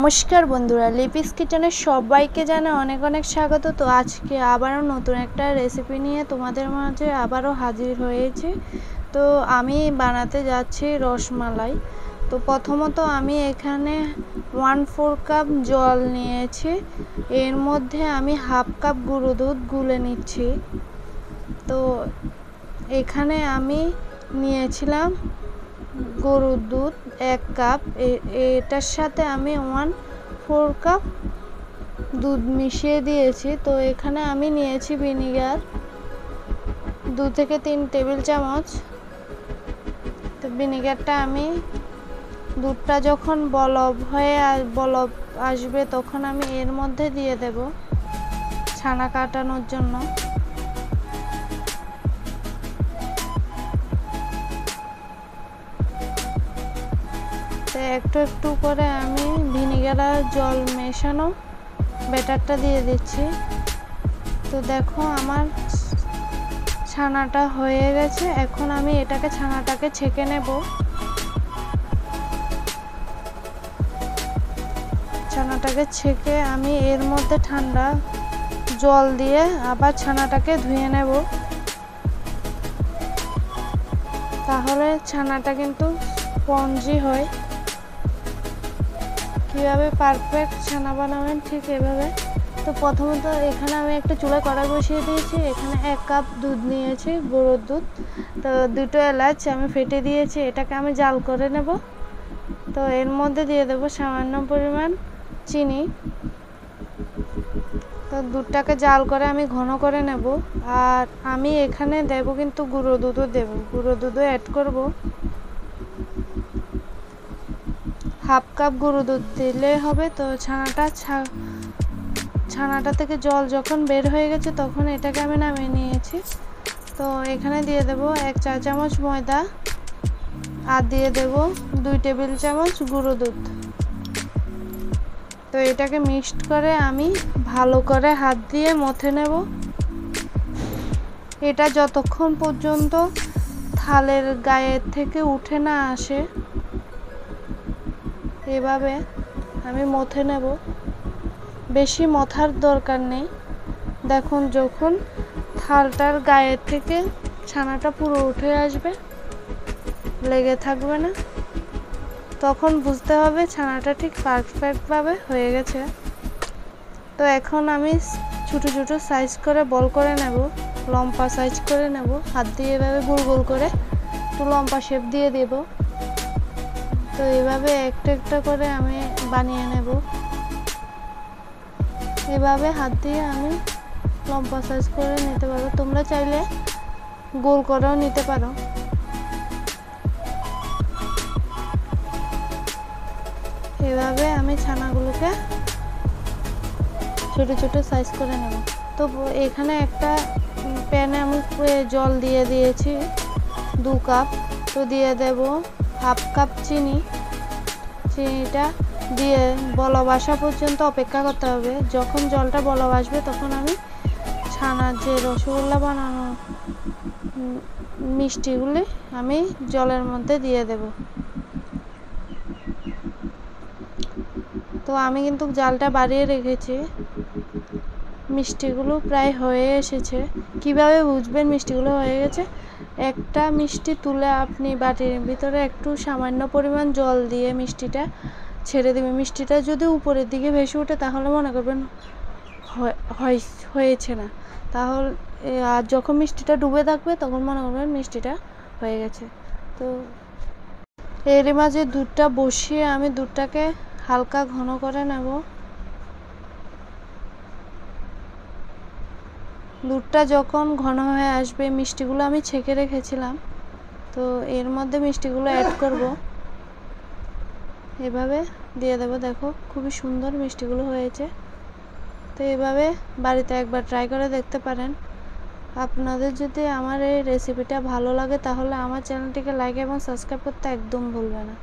নমস্কার বন্ধুরা, লিপিস কিচেনে সবাইকে জানাই অনেক অনেক স্বাগত। তো আজকে আবারও নতুন একটা রেসিপি নিয়ে তোমাদের মাঝে আবারও হাজির হয়েছি। তো আমি বানাতে যাচ্ছি রসমালাই। তো প্রথমত আমি এখানে 1/4 কাপ জল নিয়েছি, এর মধ্যে আমি হাফ কাপ গুঁড়ো দুধ গুলে নিচ্ছি। তো এখানে আমি নিয়েছিলাম গরুর দুধ 1 কাপ, এটার সাথে আমি 1/4 কাপ দুধ মিশিয়ে দিয়েছি। তো এখানে আমি নিয়েছি ভিনিগার 2 থেকে 3 টেবিল চামচ। তো ভিনিগারটা আমি দুধটা যখন বলক আসবে তখন আমি এর মধ্যে দিয়ে দেব ছানা কাটানোর জন্য। তো একটু একটু করে আমি ভিনিগার আর জল মেশানো ব্যাটারটা দিয়ে দিচ্ছি। তো দেখো আমার ছানাটা হয়ে গেছে। এখন আমি ছানাটাকে ছেঁকে নেব। ছানাটাকে ছেঁকে আমি এর মধ্যে ঠান্ডা জল দিয়ে আবার ছানাটাকে ধুয়ে নেব, তাহলে ছানাটা কিন্তু স্পঞ্জি হয়। কীভাবে পারফেক্ট ছানা বানাবেন ঠিক এভাবে। তো প্রথমত এখানে আমি একটা চুলায় কড়াই বসিয়ে দিয়েছি। এখানে 1 কাপ দুধ নিয়েছি, গরুর দুধ। তো 2টো এলাচ আমি ফেটে দিয়েছি, এটাকে আমি জাল করে নেব। তো এর মধ্যে দিয়ে দেব সামান্য পরিমাণ চিনি। তো দুধটাকে জাল করে আমি ঘন করে নেব। আর আমি এখানে দেব কিন্তু গুঁড়ো দুধও দেব, গুঁড়ো দুধও অ্যাড করব। হাফ কাপ গুঁড়ো দুধ দিলে হবে। তো ছানাটা থেকে জল যখন বের হয়ে গেছে তখন এটাকে আমি নামিয়ে নিয়েছি। তো এখানে দিয়ে দেব 1 চা চামচ ময়দা আর দিয়ে দেব 2 টেবিল চামচ গুঁড়ো দুধ। তো এটাকে মিক্সড করে আমি ভালো করে হাত দিয়ে মথে নেব। এটা যতক্ষণ পর্যন্ত থালের গায়ের থেকে উঠে না আসে এভাবে আমি মথে নেব। বেশি মথার দরকার নেই। দেখুন যখন থালটার গায়ের থেকে ছানাটা পুরো উঠে আসবে, লেগে থাকবে না, তখন বুঝতে হবে ছানাটা ঠিক পারফেক্টভাবে হয়ে গেছে। তো এখন আমি ছোটো ছোটো সাইজ করে বল করে নেব, লম্বা সাইজ করে নেব। হাত দিয়ে এভাবে গোল গোল করে একটু লম্বা শেপ দিয়ে দেব। তো এভাবে একটা একটা করে আমি বানিয়ে নেব। এভাবে হাত দিয়ে আমি লম্বা সাইজ করে নিতে পারো, তোমরা চাইলে গোল করেও নিতে পারো। এভাবে আমি ছানাগুলোকে ছোট ছোট সাইজ করে নেব। তো এখানে একটা প্যানে আমি জল দিয়ে দিয়েছি 2 কাপ। তো দিয়ে দেব হাফ কাপ চিনি। চিনিটা দিয়ে বলক আসা পর্যন্ত অপেক্ষা করতে হবে। যখন জলটা বলক আসবে তখন আমি ছানার যে রসগোল্লা বানানো মিষ্টিগুলি আমি জলের মধ্যে দিয়ে দেব। তো আমি কিন্তু জালটা বাড়িয়ে রেখেছি। মিষ্টিগুলো প্রায় হয়ে এসেছে। কিভাবে বুঝবেন মিষ্টিগুলো হয়ে গেছে? একটা মিষ্টি তুলে আপনি বাটির ভিতরে একটু সামান্য পরিমাণ জল দিয়ে মিষ্টিটা ছেড়ে দেবেন। মিষ্টিটা যদি উপরের দিকে ভেসে ওঠে তাহলে মনে করবেন হয়েছে না। তাহলে আর যখন মিষ্টিটা ডুবে থাকবে তখন মনে করবেন মিষ্টিটা হয়ে গেছে। তো এর মাঝে দুধটা বসিয়ে আমি দুধটাকে হালকা ঘন করে নেব। দুধটা যখন ঘন হয়ে আসবে, মিষ্টিগুলো আমি ছেঁকে রেখেছিলাম, তো এর মধ্যে মিষ্টিগুলো অ্যাড করব। এভাবে দিয়ে দেব। দেখো খুবই সুন্দর মিষ্টিগুলো হয়েছে। তো এভাবে বাড়িতে একবার ট্রাই করে দেখতে পারেন। আপনাদের যদি আমার এই রেসিপিটা ভালো লাগে তাহলে আমার চ্যানেলটিকে লাইক এবং সাবস্ক্রাইব করতে একদম ভুলবেন না।